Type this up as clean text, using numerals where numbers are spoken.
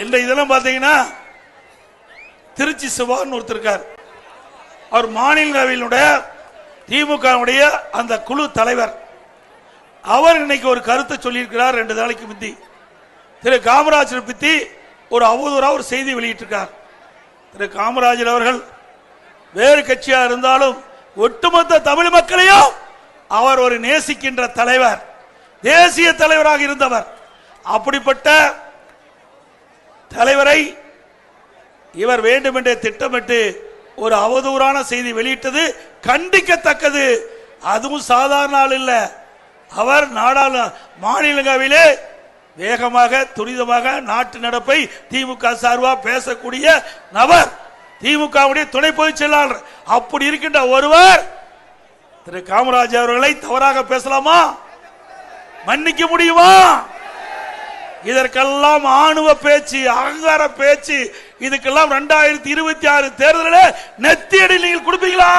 இதெல்லாம் பாத்தீங்கன்னா திருச்சி சிவான்னு ஒருத்தர் இருக்கார். அவர் மாநிலங்களவையினுடைய திமுக அந்த குழு தலைவர். அவர் இன்னைக்கு ஒரு கருத்தை சொல்லியிருக்கிறார். 2 நாளைக்கு முந்தி திரு காமராஜர் பத்தி ஒரு அவதூறா ஒரு செய்தி வெளியிட்டிருக்கார். திரு காமராஜர் அவர்கள் வேறு கட்சியா இருந்தாலும் ஒட்டுமொத்த தமிழ் மக்களையும் அவர் ஒரு நேசிக்கின்ற தலைவர், தேசிய தலைவராக இருந்தவர். அப்படிப்பட்ட தலைவரை இவர் வேண்டுமென்றே திட்டமிட்டு ஒரு அவதூறான செய்தி வெளியிட்டது கண்டிக்கத்தக்கது. அதுவும் சாதாரண ஆள் இல்ல. அவர் மாநிலங்களவையிலே வேகமாக துரிதமாக நாட்டு நடப்பை திமுக சார்பாக பேசக்கூடிய நபர், திமுக துணை பொதுச் செயலாளர். அப்படி இருக்கின்ற ஒருவர் திரு காமராஜ் அவர்களை தவறாக பேசலாமா? மன்னிக்க முடியுமா? இதற்கெல்லாம் ஆணவ பேச்சு, அகங்கார பேச்சு, இதுக்கெல்லாம் 2026 தேர்தலில் நெத்தியடி நீங்கள் கொடுப்பீங்களா?